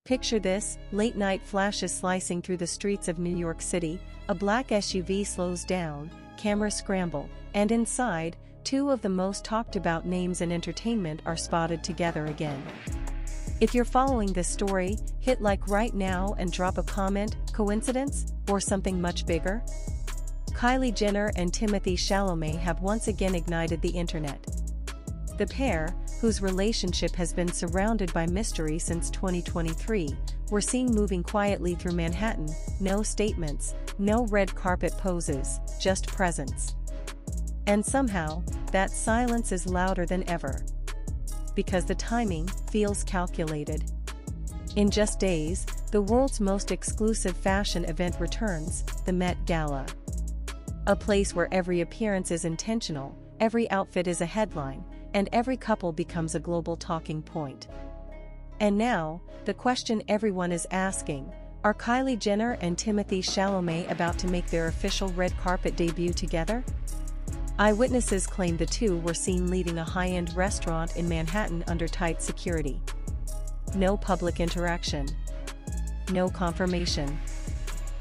Picture this: late-night flashes slicing through the streets of New York City, a black SUV slows down, cameras scramble, and inside, two of the most talked-about names in entertainment are spotted together again. If you're following this story, hit like right now and drop a comment. Coincidence, or something much bigger? Kylie Jenner and Timothée Chalamet have once again ignited the internet. The pair, whose relationship has been surrounded by mystery since 2023, were seen moving quietly through Manhattan. No statements, no red carpet poses, just presence. And somehow, that silence is louder than ever. Because the timing feels calculated. In just days, the world's most exclusive fashion event returns, the Met Gala. A place where every appearance is intentional, every outfit is a headline, and every couple becomes a global talking point. And now, the question everyone is asking: are Kylie Jenner and Timothée Chalamet about to make their official red carpet debut together? Eyewitnesses claim the two were seen leaving a high-end restaurant in Manhattan under tight security. No public interaction. No confirmation.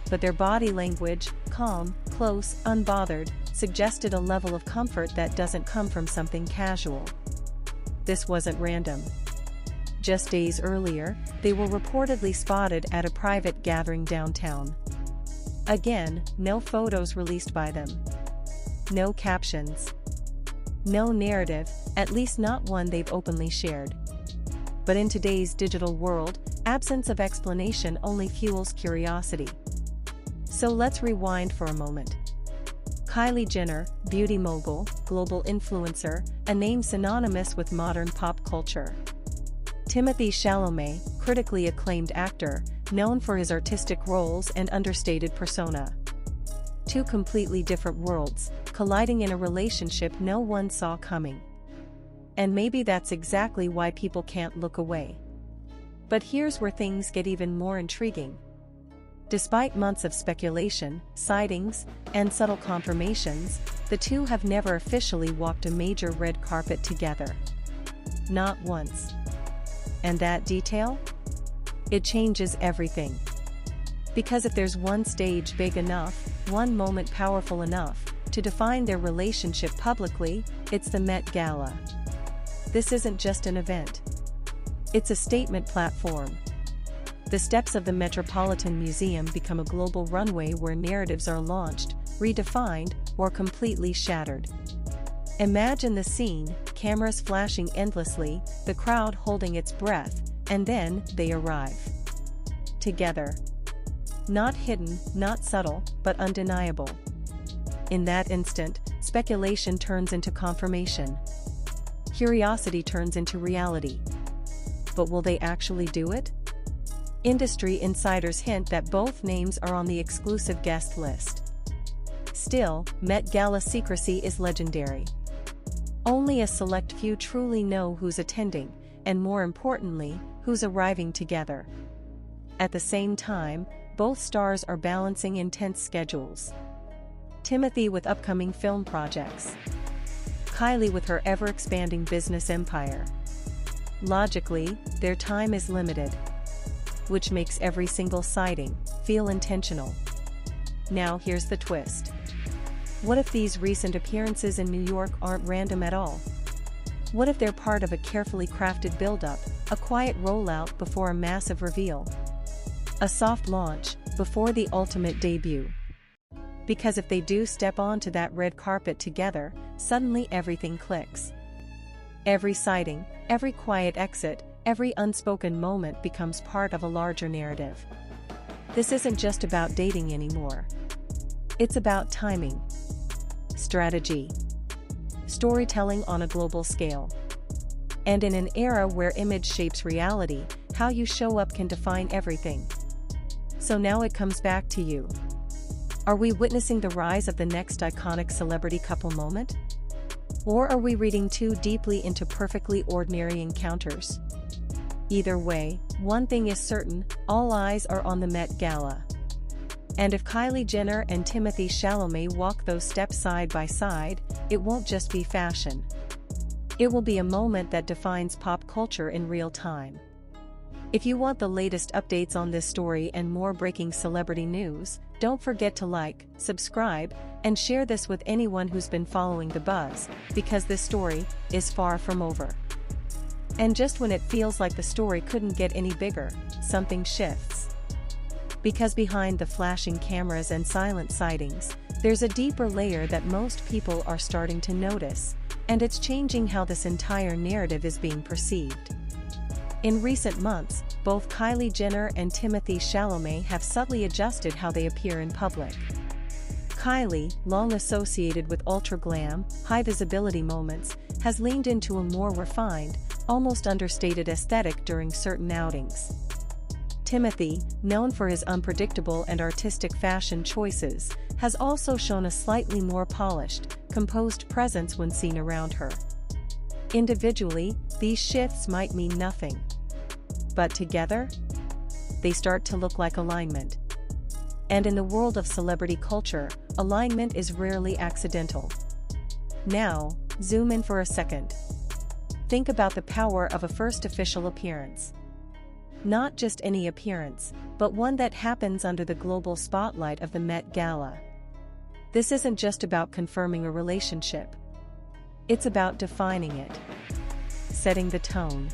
But their body language, calm, close, unbothered, suggested a level of comfort that doesn't come from something casual. This wasn't random. Just days earlier, they were reportedly spotted at a private gathering downtown. Again, no photos released by them. No captions. No narrative, at least not one they've openly shared. But in today's digital world, absence of explanation only fuels curiosity. So let's rewind for a moment. Kylie Jenner, beauty mogul, global influencer, a name synonymous with modern pop culture. Timothée Chalamet, critically acclaimed actor, known for his artistic roles and understated persona. Two completely different worlds, colliding in a relationship no one saw coming. And maybe that's exactly why people can't look away. But here's where things get even more intriguing. Despite months of speculation, sightings, and subtle confirmations, the two have never officially walked a major red carpet together. Not once. And that detail? It changes everything. Because if there's one stage big enough, one moment powerful enough, to define their relationship publicly, it's the Met Gala. This isn't just an event. It's a statement platform. The steps of the Metropolitan Museum become a global runway where narratives are launched, redefined, or completely shattered. Imagine the scene: cameras flashing endlessly, the crowd holding its breath, and then they arrive. Together. Not hidden, not subtle, but undeniable. In that instant, speculation turns into confirmation. Curiosity turns into reality. But will they actually do it? Industry insiders hint that both names are on the exclusive guest list. Still, Met Gala secrecy is legendary. Only a select few truly know who's attending, and more importantly, who's arriving together. At the same time, both stars are balancing intense schedules. Timothée with upcoming film projects. Kylie with her ever-expanding business empire. Logically, their time is limited. Which makes every single sighting feel intentional. Now here's the twist. What if these recent appearances in New York aren't random at all? What if they're part of a carefully crafted build-up, a quiet rollout before a massive reveal? A soft launch before the ultimate debut? Because if they do step onto that red carpet together, suddenly everything clicks. Every sighting, every quiet exit, every unspoken moment becomes part of a larger narrative. This isn't just about dating anymore. It's about timing, strategy, storytelling on a global scale. And in an era where image shapes reality, how you show up can define everything. So now it comes back to you. Are we witnessing the rise of the next iconic celebrity couple moment? Or are we reading too deeply into perfectly ordinary encounters? Either way, one thing is certain: all eyes are on the Met Gala. And if Kylie Jenner and Timothée Chalamet walk those steps side by side, it won't just be fashion. It will be a moment that defines pop culture in real time. If you want the latest updates on this story and more breaking celebrity news, don't forget to like, subscribe, and share this with anyone who's been following the buzz, because this story is far from over. And just when it feels like the story couldn't get any bigger, something shifts. Because behind the flashing cameras and silent sightings, there's a deeper layer that most people are starting to notice, and it's changing how this entire narrative is being perceived. In recent months, both Kylie Jenner and Timothée Chalamet have subtly adjusted how they appear in public. Kylie, long associated with ultra-glam, high-visibility moments, has leaned into a more refined, almost understated aesthetic during certain outings. Timothée, known for his unpredictable and artistic fashion choices, has also shown a slightly more polished, composed presence when seen around her. Individually, these shifts might mean nothing. But together, they start to look like alignment. And in the world of celebrity culture, alignment is rarely accidental. Now, zoom in for a second. Think about the power of a first official appearance. Not just any appearance, but one that happens under the global spotlight of the Met Gala. This isn't just about confirming a relationship. It's about defining it. Setting the tone.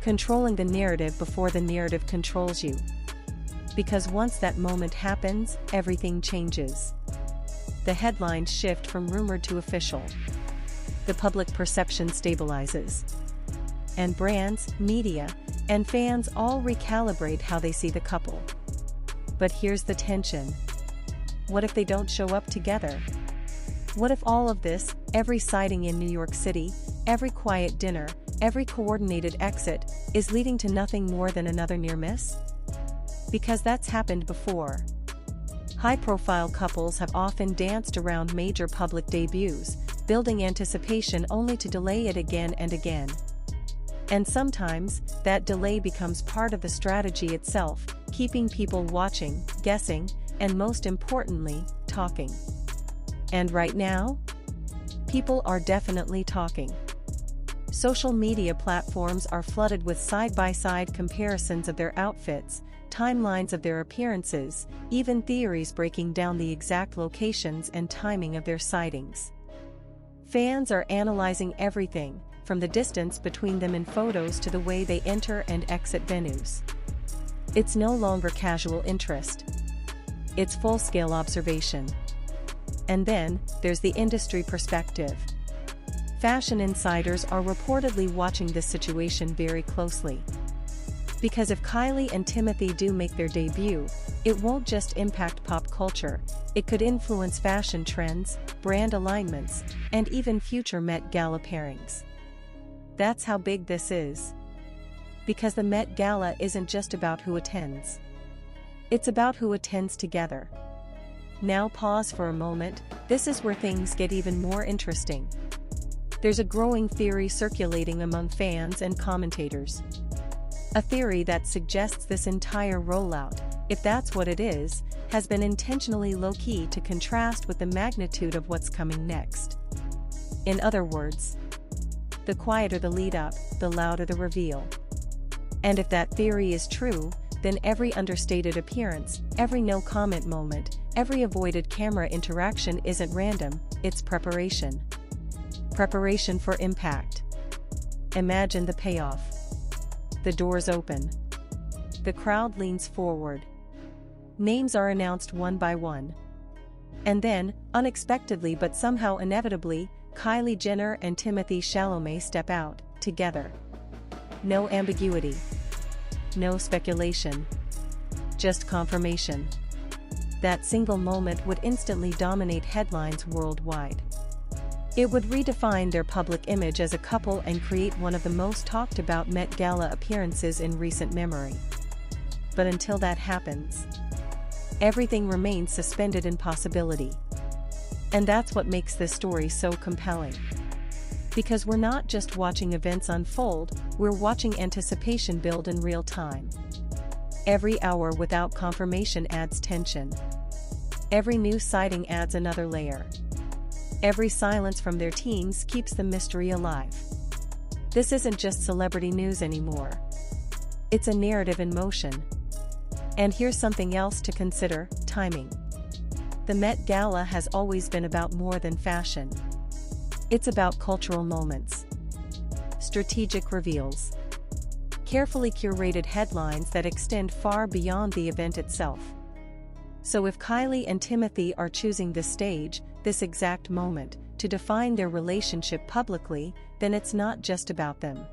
Controlling the narrative before the narrative controls you. Because once that moment happens, everything changes. The headlines shift from rumored to official. The public perception stabilizes. And brands, media, and fans all recalibrate how they see the couple. But here's the tension. What if they don't show up together? What if all of this, every sighting in New York City, every quiet dinner, every coordinated exit, is leading to nothing more than another near miss? Because that's happened before. High-profile couples have often danced around major public debuts, building anticipation only to delay it again and again. And sometimes, that delay becomes part of the strategy itself, keeping people watching, guessing, and most importantly, talking. And right now, people are definitely talking. Social media platforms are flooded with side-by-side comparisons of their outfits, timelines of their appearances, even theories breaking down the exact locations and timing of their sightings. Fans are analyzing everything, from the distance between them in photos to the way they enter and exit venues. It's no longer casual interest. It's full-scale observation. And then, there's the industry perspective. Fashion insiders are reportedly watching this situation very closely. Because if Kylie and Timothée do make their debut, it won't just impact pop culture, it could influence fashion trends, brand alignments, and even future Met Gala pairings. That's how big this is. Because the Met Gala isn't just about who attends. It's about who attends together. Now pause for a moment, this is where things get even more interesting. There's a growing theory circulating among fans and commentators. A theory that suggests this entire rollout, if that's what it is, has been intentionally low-key to contrast with the magnitude of what's coming next. In other words, the quieter the lead-up, the louder the reveal. And if that theory is true, then every understated appearance, every no-comment moment, every avoided camera interaction isn't random, it's preparation. Preparation for impact. Imagine the payoff. The doors open. The crowd leans forward. Names are announced one by one. And then, unexpectedly but somehow inevitably, Kylie Jenner and Timothée Chalamet step out, together. No ambiguity. No speculation. Just confirmation. That single moment would instantly dominate headlines worldwide. It would redefine their public image as a couple and create one of the most talked about Met Gala appearances in recent memory. But until that happens, everything remains suspended in possibility. And that's what makes this story so compelling. Because we're not just watching events unfold, we're watching anticipation build in real time. Every hour without confirmation adds tension. Every new sighting adds another layer. Every silence from their teams keeps the mystery alive. This isn't just celebrity news anymore. It's a narrative in motion. And here's something else to consider: timing. The Met Gala has always been about more than fashion. It's about cultural moments, strategic reveals, carefully curated headlines that extend far beyond the event itself. So if Kylie and Timothée are choosing this stage, this exact moment, to define their relationship publicly, then it's not just about them.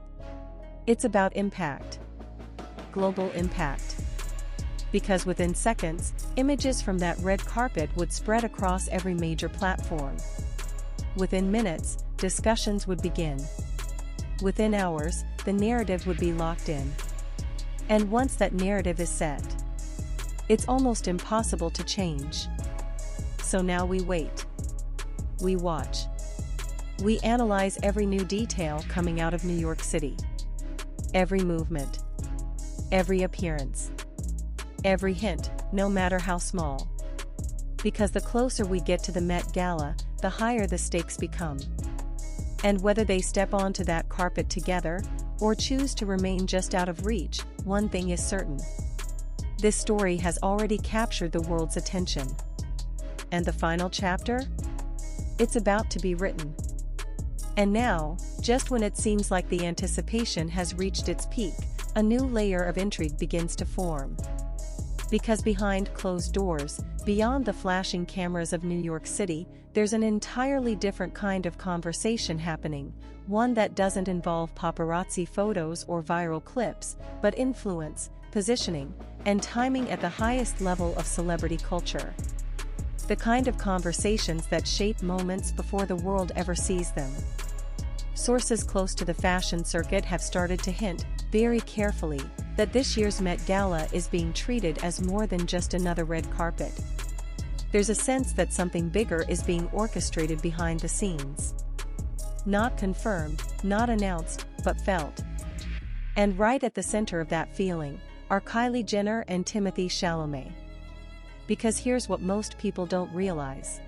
It's about impact. Global impact. Because within seconds, images from that red carpet would spread across every major platform. Within minutes, discussions would begin. Within hours, the narrative would be locked in. And once that narrative is set, it's almost impossible to change. So now we wait. We watch. We analyze every new detail coming out of New York City. Every movement. Every appearance. Every hint, no matter how small. Because the closer we get to the Met Gala, the higher the stakes become. And whether they step onto that carpet together, or choose to remain just out of reach, one thing is certain. This story has already captured the world's attention. And the final chapter? It's about to be written. And now, just when it seems like the anticipation has reached its peak, a new layer of intrigue begins to form. Because behind closed doors, beyond the flashing cameras of New York City, there's an entirely different kind of conversation happening, one that doesn't involve paparazzi photos or viral clips, but influence, positioning, and timing at the highest level of celebrity culture. The kind of conversations that shape moments before the world ever sees them. Sources close to the fashion circuit have started to hint, very carefully, that this year's Met Gala is being treated as more than just another red carpet. There's a sense that something bigger is being orchestrated behind the scenes. Not confirmed, not announced, but felt. And right at the center of that feeling are Kylie Jenner and Timothée Chalamet. Because here's what most people don't realize.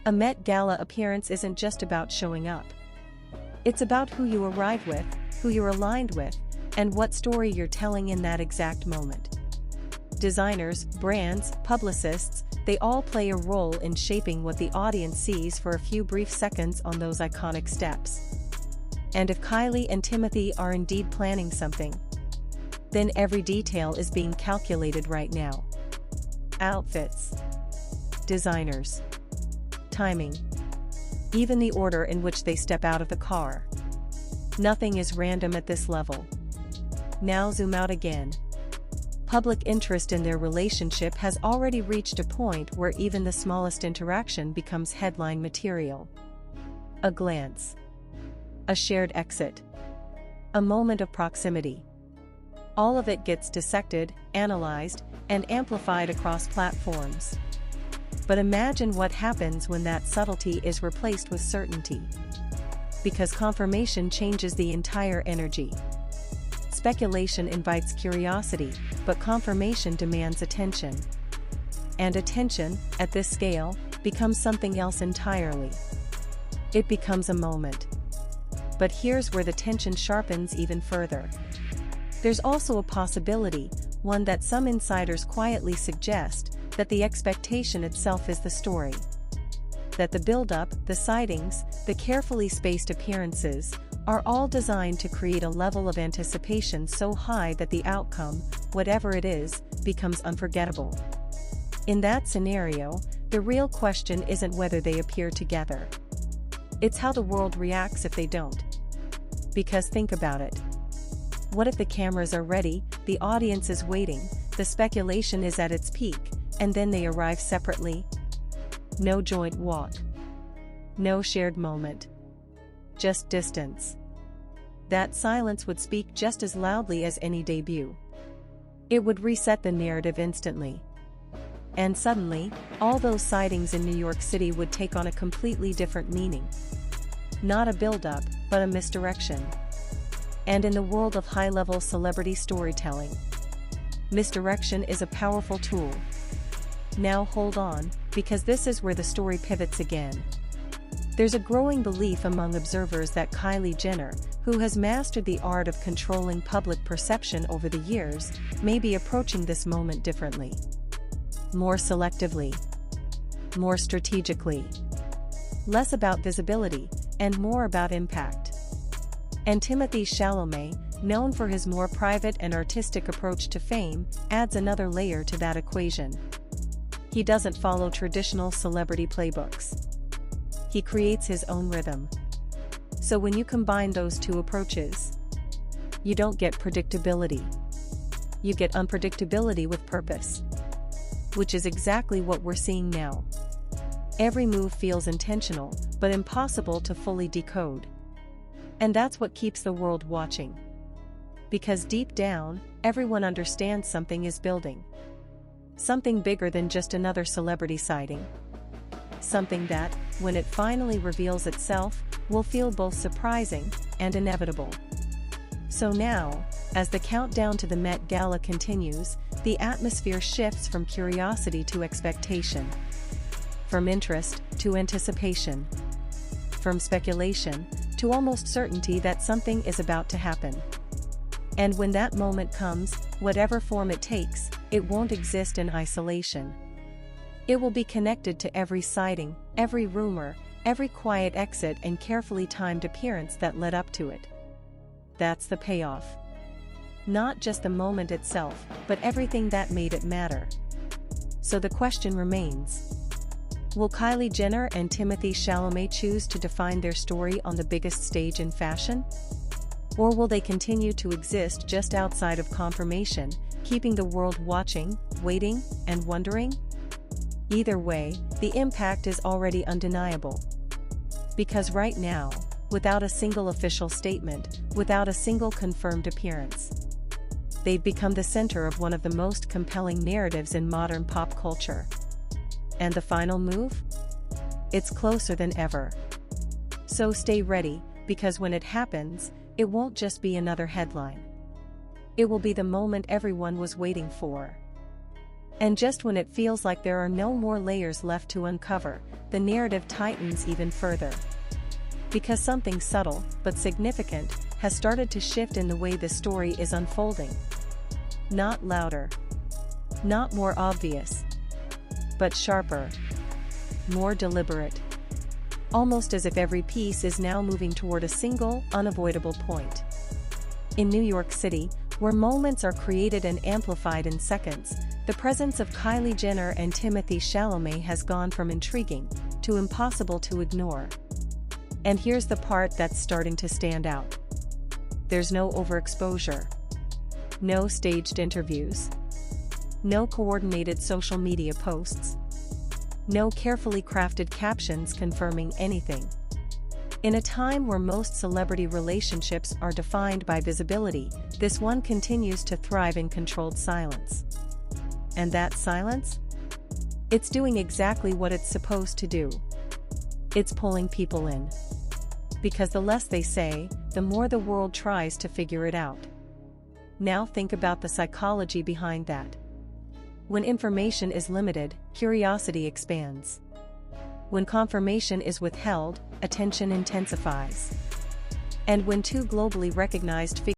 A Met Gala appearance isn't just about showing up. It's about who you arrive with, who you're aligned with, and what story you're telling in that exact moment. Designers, brands, publicists, they all play a role in shaping what the audience sees for a few brief seconds on those iconic steps. And if Kylie and Timothée are indeed planning something, then every detail is being calculated right now. Outfits, designers, timing, even the order in which they step out of the car. Nothing is random at this level. Now zoom out again. Public interest in their relationship has already reached a point where even the smallest interaction becomes headline material. A glance. A shared exit. A moment of proximity. All of it gets dissected, analyzed, and amplified across platforms. But imagine what happens when that subtlety is replaced with certainty. Because confirmation changes the entire energy. Speculation invites curiosity, but confirmation demands attention. And attention, at this scale, becomes something else entirely. It becomes a moment. But here's where the tension sharpens even further. There's also a possibility, one that some insiders quietly suggest, that the expectation itself is the story. That the build-up, the sightings, the carefully spaced appearances, are all designed to create a level of anticipation so high that the outcome, whatever it is, becomes unforgettable. In that scenario, the real question isn't whether they appear together. It's how the world reacts if they don't. Because think about it. What if the cameras are ready, the audience is waiting, the speculation is at its peak, and then they arrive separately? No joint walk. No shared moment. Just distance. That silence would speak just as loudly as any debut. It would reset the narrative instantly. And suddenly, all those sightings in New York City would take on a completely different meaning. Not a build-up, but a misdirection. And in the world of high-level celebrity storytelling, misdirection is a powerful tool. Now hold on, because this is where the story pivots again. There's a growing belief among observers that Kylie Jenner, who has mastered the art of controlling public perception over the years, may be approaching this moment differently. More selectively. More strategically. Less about visibility, and more about impact. And Timothée Chalamet, known for his more private and artistic approach to fame, adds another layer to that equation. He doesn't follow traditional celebrity playbooks. He creates his own rhythm. So when you combine those two approaches, you don't get predictability. You get unpredictability with purpose. Which is exactly what we're seeing now. Every move feels intentional, but impossible to fully decode. And that's what keeps the world watching. Because deep down, everyone understands something is building. Something bigger than just another celebrity sighting. Something that, when it finally reveals itself, will feel both surprising and inevitable. So now, as the countdown to the Met Gala continues, the atmosphere shifts from curiosity to expectation. From interest to anticipation. From speculation to almost certainty that something is about to happen. And when that moment comes, whatever form it takes, it won't exist in isolation. It will be connected to every sighting, every rumor, every quiet exit and carefully timed appearance that led up to it. That's the payoff. Not just the moment itself, but everything that made it matter. So the question remains. Will Kylie Jenner and Timothée Chalamet choose to define their story on the biggest stage in fashion? Or will they continue to exist just outside of confirmation, keeping the world watching, waiting, and wondering? Either way, the impact is already undeniable. Because right now, without a single official statement, without a single confirmed appearance, they've become the center of one of the most compelling narratives in modern pop culture. And the final move? It's closer than ever. So stay ready, because when it happens, it won't just be another headline. It will be the moment everyone was waiting for. And just when it feels like there are no more layers left to uncover, the narrative tightens even further. Because something subtle, but significant, has started to shift in the way the story is unfolding. Not louder. Not more obvious. But sharper. More deliberate. Almost as if every piece is now moving toward a single, unavoidable point. In New York City, where moments are created and amplified in seconds, the presence of Kylie Jenner and Timothée Chalamet has gone from intriguing to impossible to ignore. And here's the part that's starting to stand out. There's no overexposure. No staged interviews. No coordinated social media posts. No carefully crafted captions confirming anything. In a time where most celebrity relationships are defined by visibility, this one continues to thrive in controlled silence. And that silence? It's doing exactly what it's supposed to do. It's pulling people in. Because the less they say, the more the world tries to figure it out. Now think about the psychology behind that. When information is limited, curiosity expands. When confirmation is withheld, attention intensifies. And when two globally recognized figures